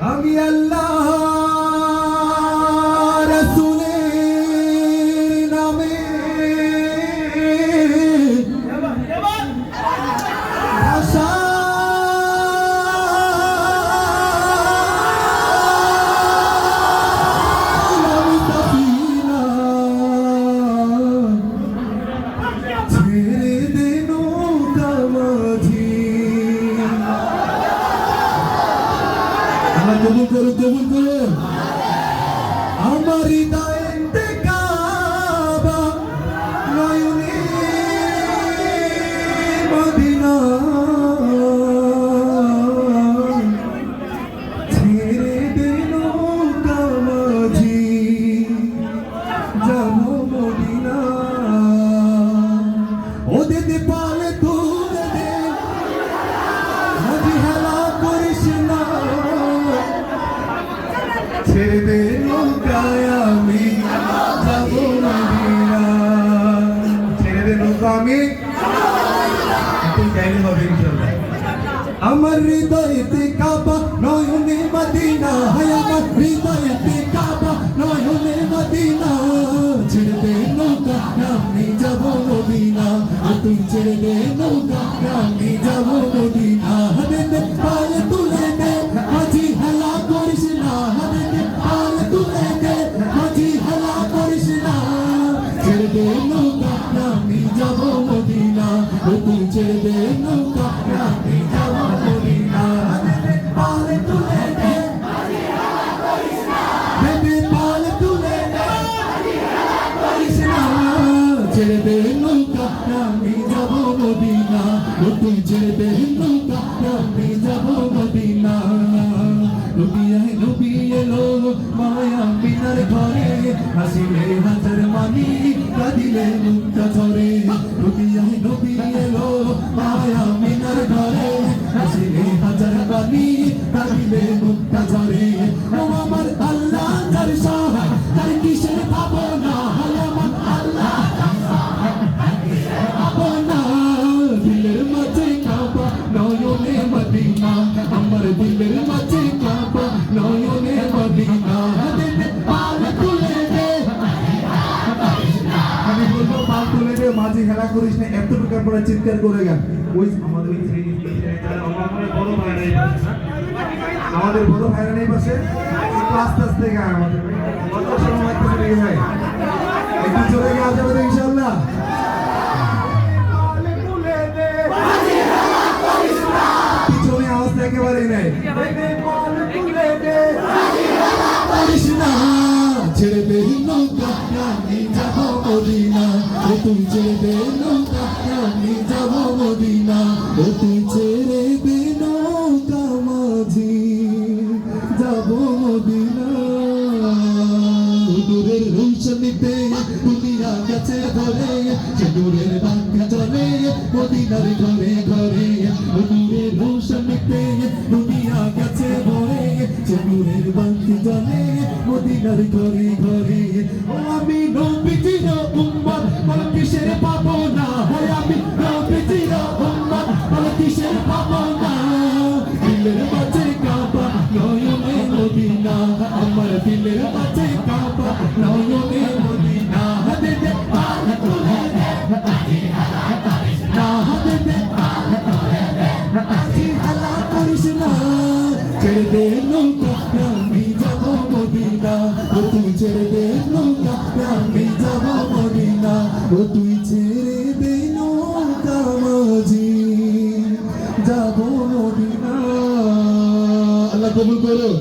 আমি আল্লাহ রাসূলের নামে আশা আমি সাফিনা ছেড়ে দে নৌকা মাঝি। কবুল করুন, কবুল করুন। আমার হৃদয়েতে কাবা, নয়নে মদিনা, ছেড়ে দে নৌকা মাঝি, যাবো মদিনা। ওদের পালে তুলে দে, মাঝি হেলা করিস না, ছেড়ে দে নৌকায় আমি যাবো মদিনা, ছেড়ে দে নৌকা আমি তুই চাইলে হবে ইনশাআল্লাহ। আমার হৃদয়েতে কাবা, নয়নে মদিনা, হায় আমার হৃদয়েতে কাবা, নয়নে মদিনা, ছেড়ে দে নৌকা আমি যাবো মদিনা, তুই ছেড়ে দে নৌকা আমি যাবো মদিনা। হাতে দে পায়ে তুলে দে, মাঝি হেলা করিস না, হাতে দে পায়ে তুলে দে, মাঝি হেলা করিস না, ছেড়ে দে নৌকা আমি যাবো মদিনা, তুই ছেড়ে দে নৌকা আমি যাবো মদিনা। হাতে দে পায়ে তুলে দে, মাঝি হেলা করিস না, হাতে পায়ে তুলে দে, মাঝি হেলা করিস না, ছেড়ে দে নৌকা আমি যাবো মদিনা, তুই ছেড়ে দে নৌকা আমি যাবো মদিনা। নবী আয় নবী এলো মায়া মিনার ঘরে, হাসিলে হাজার মানি কাঁদিলে মুক্তা ঝরে। নবী আয় নবী এলো মায়া মিনার ঘরে, হাসিলে হাজার মানি কাঁদিলে মুক্তা ঝরে। ও আমার আল্লাহ যার সহায়, তার কিসের ভাবনা, হায় আমার আল্লাহ ভাবনা। দিলের মাঝে কাবা, নয়নে মদিনা, আমার দিলের মাঝে কাবা, নয়নে মদিনা। পাল তুলে দে, আমি বলবো পাল তুলে দে, মাঝি হেলা করিস না, এতটুকু আপনারা চিৎকার করে গান। ওই আমাদের আমাদের বড় ভাইরা নেই পাশে, একটু আস্তে আস্তে গান, আমাদের কত সময় লাগতেছে নাকি ভাই, একটু চলে গিয়ে যাবে তো ইনশাআল্লাহ। পিছনে আওয়াজটা একেবারেই নেই, ছেড়ে দে নৌকা আমি যাবো মদিনা, তুই ছেড়ে দে নৌকা আমি যাবো মদিনা, তুই ছেড়ে দে নৌকা মাঝি যাবো মদিনা। দূরের রৌশনীতে দুনিয়া গেছে ধরে, দূরের বাংলা চলে মদিনার ঘরে ঘরে, দূরের রৌশনীতে দুনিয়া গেছে ভরে, দূরের বাংলা চলে মদিনার ঘরে ঘরে। ও আমি নবীজির উম্মত, বল কিসের পাবো না, হয় আমি নবীজির উম্মত, বল কিসের পাবো না। দিলের মাঝে কাবা, নয়নে মদিনা, আমার দিলের মাঝে কাবা, নয়নে মদিনা। হাতে দে পাল তুলে দে, মাঝি হেলা করিস না, হাতে দে পাল তুলে দে, মাঝি হেলা করিস না, ছেড়ে দে নৌকা আমি যাবো মদিনা, তুই ছেড়ে দে নৌকা আমি যাবো মদিনা, তুই ছেড়ে দে নৌকা মাঝি যাবো মদিনা। আল্লাহ কবুল করো।